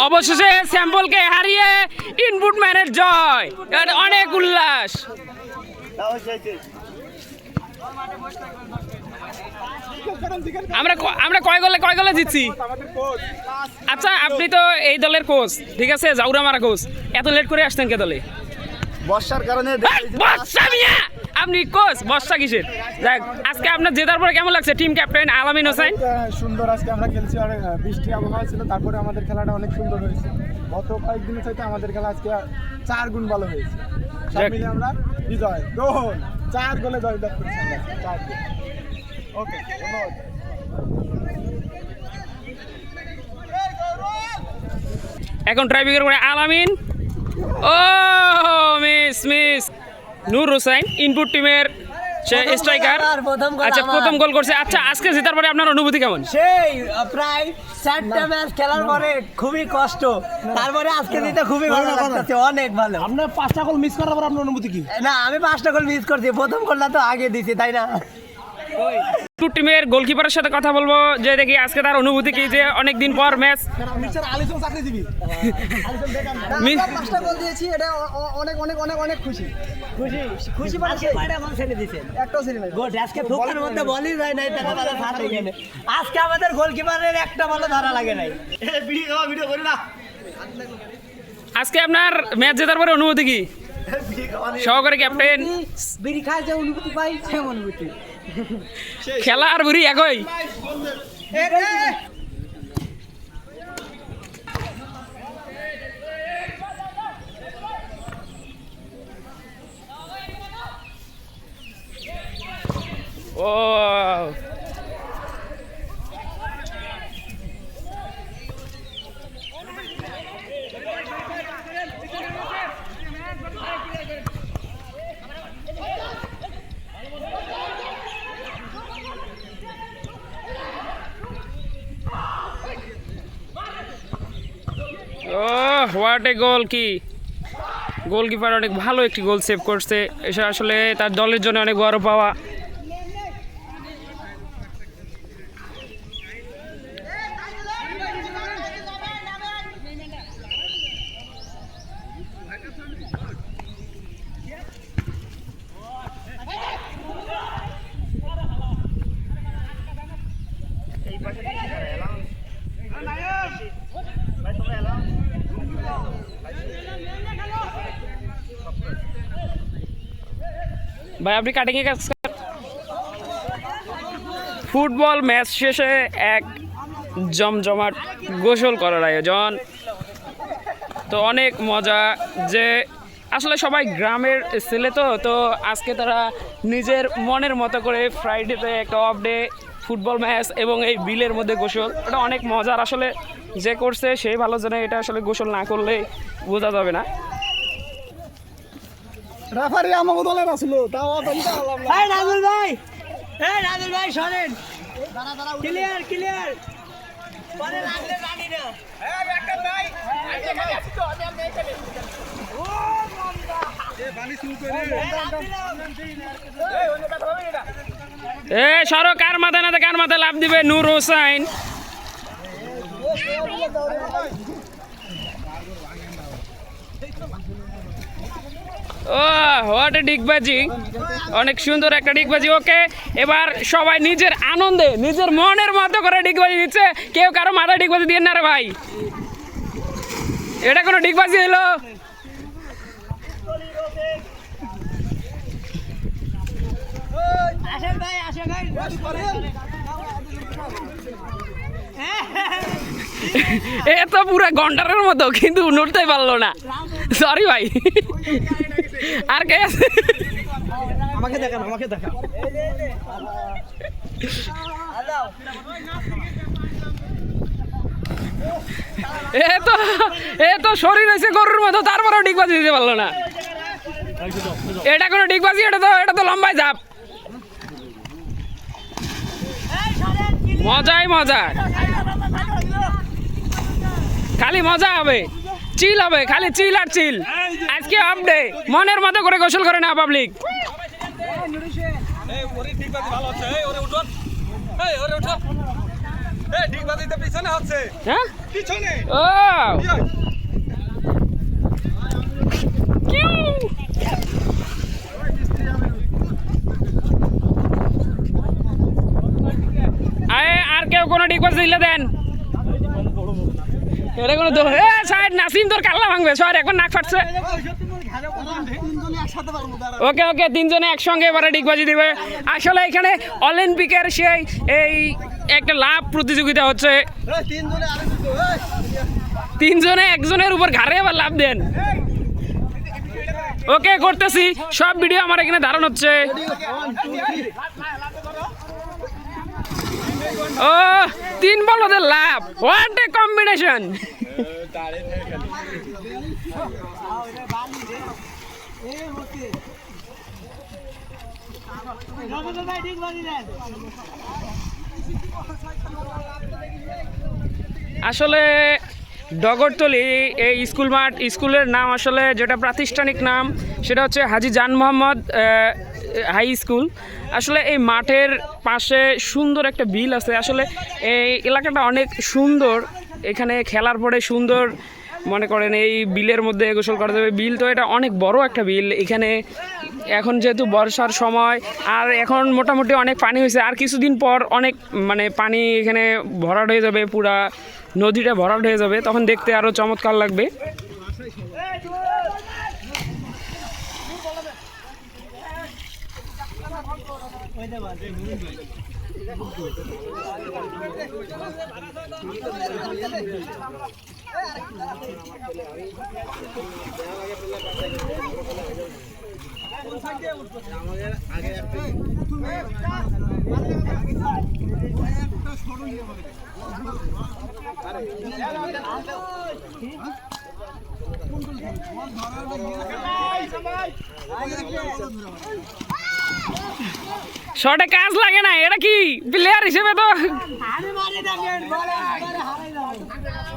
অবশেষে স্যাম্পলকে হারিয়ে ইনপুট ম্যানের জয়, অনেক উল্লাস। আমরা কয় গোলে জিতছি? আচ্ছা, আপনি তো এই দলের কোচ, ঠিক আছে, জাউরা মারা কোচ, এত লেট করে আসতেন কে দলে? বর্ষার কারণে আপনি কোচ, বর্ষা কিসের? যাক, আজকে আপনার জেতার পরে কেমন লাগছে? টিম ক্যাপ্টেন আলামিন হোসেন। সুন্দর, আজকে আমরা খেলছি, আর বৃষ্টি আবহাওয়া ছিল, তারপরে আমাদের খেলাটা অনেক সুন্দর হয়েছে। গত কয়েকদিনের চাইতে আমাদের খেলা আজকে 4 গুণ ভালো হয়েছে। সব মিলে আমরা বিজয় গোল, 4 গোলে জয় লাভ করেছি আমরা, 4 গোল। ওকে, ধন্যবাদ। এখন ট্রাইব্রেকার করে আলামিন, ও মিস নূর হোসেন, ইনপুট টিমের স্ট্রাইকার। আচ্ছা, প্রথম গোল করছে। আচ্ছা, আজকে জেতার পরে আপনার অনুভূতি কেমন? সেই প্রায় 4টা ম্যাচ খেলার পরে খুবই কষ্ট, তারপরে আজকে দিতে খুবই ভালো লাগছে, অনেক ভালো। আপনার 5টা গোল মিস করার পর আপনার অনুভূতি কি? না, আমি 5টা গোল মিস করছি, প্রথম গোলটা তো আগে দিছি, তাই না? ইনপুট টিমের গোলকিপারের সাথে কথা বলবো, যে দেখি আজকে তার অনুভূতি কি, যে অনেকদিন পর ম্যাচ। মিস্টার আলিসন চাকরি দিবি। 5টা গোল দিয়েছি, এটা অনেক অনেক অনেক অনেক খুশি মানে কয়টা গোল ছেড়ে দিয়েছেন? একটাও ছেড়ে নাই। গোল আজকে ফুটবলের মধ্যে বলই যায় নাই, তারা তারা ধরে গেছে। আজকে আমাদের গোলকিপারের একটা বলও ধরা লাগে নাই। ভিডিও করি না। আজকে আপনার ম্যাচ জেতার পরে অনুভূতি কি? সহকারী ক্যাপ্টেন, বিড়ি খায় যে অনুভূতি পাই, সেম অনুভূতি। খেলা আর বুড়ি একই। ও হোয়াট এ গোল! কি গোলকিপার অনেক ভালো একটি গোল সেভ করছে, এটা আসলে তার দলের জন্য অনেক বড় পাওয়া। ভাই, আপনি কাটিংয়ে কাজ করেন? ফুটবল ম্যাচ শেষে এক জমজমাট গোসল করার আয়োজন, তো অনেক মজা। যে আসলে সবাই গ্রামের ছেলে, তো আজকে তারা নিজের মনের মতো করে ফ্রাইডেতে একটা অফ ডে, ফুটবল ম্যাচ এবং এই বিলের মধ্যে গোসল, এটা অনেক মজার। আসলে যে করছে সেই ভালো জানে, এটা আসলে গোসল না করলে বোঝা যাবে না। রেফারি আমাকে দলের আসলো, তাও অতটা হলাম না। এই রাজুল ভাই শোনেন, ক্লিয়ার পরে লাগলে জানি না। একটা ভাই আমি এখানে ও মামদা পানি শুরু করে সরো, কার মাথায় না কার মাথায় লাভ দিবে নূর হোসেন। ও হোয়াট এ ডিগবাজি, অনেক সুন্দর একটা ডিগবাজি। ওকে, এবার সবাই নিজের আনন্দে নিজের মনের মতো করে ডিগবাজি দিচ্ছে, কেউ কারো মাথায় ডিগবাজি দিয়ে না রে ভাই, এটা কোনো ডিগবাজি হলো? এ তো পুরো ঘন্টারের মতো, কিন্তু নড়তেই পারলো না, সরি ভাই। আর কে আছে? আমাকে দেখান। এ তো শরীর হয়েছে গরুর মতো, তারপরেও ডিগবাজি দিতে পারলো না। এটা কোনো ডিগবাজি? এটা তো লম্বাই ঝাপ। মজাই মজা, খালি মজা হবে, চিল হবে, খালি চিল আর চিল। আজকে অফ ডে, মনের মতো করে গোসল করে না পাবলিক। হ্যাঁ পিছনে ও কিউ। আর কেউ কোনো ডিগবাজ দিলে দেন। এটা কোনো সাইড নাসিম তোর কাল্লা ভাঙবে সর এখন নাক ফাটছে। ওকে ওকে তিনজনে একসঙ্গে এবারে ডিগবাজি দিবে। আসলে এখানে অলিম্পিকের সেই এই একটা লাভ প্রতিযোগিতা হচ্ছে, তিনজনে একজনের উপর ঘাড়ে আবার লাভ দেন। ওকে করতেছি, সব ভিডিও আমার এখানে ধারণ হচ্ছে। ও 3 বলদের লাভ, হোয়াট এ কম্বিনেশন। আসলে ডগরতলি এই স্কুল মাঠ, স্কুলের নাম আসলে যেটা প্রাতিষ্ঠানিক নাম সেটা হচ্ছে হাজী জান মোহাম্মদ হাই স্কুল। আসলে এই মাঠের পাশে সুন্দর একটা বিল আছে। আসলে এই এলাকাটা অনেক সুন্দর, এখানে খেলার পরে সুন্দর মনে করেন এই বিলের মধ্যে গোসল করা যাবে। বিল তো এটা অনেক বড় একটা বিল। এখানে এখন যেহেতু বর্ষার সময় আর এখন মোটামুটি অনেক পানি হয়েছে, আর কিছুদিন পর অনেক মানে পানি এখানে ভরাট হয়ে যাবে, পুরা নদীটা ভরাট হয়ে যাবে, তখন দেখতে আরও চমৎকার লাগবে। শর্টে কাজ লাগে না, এটা কি প্লেয়ার হিসেবে তো আমি মারি না, বলে হারাই যাবে।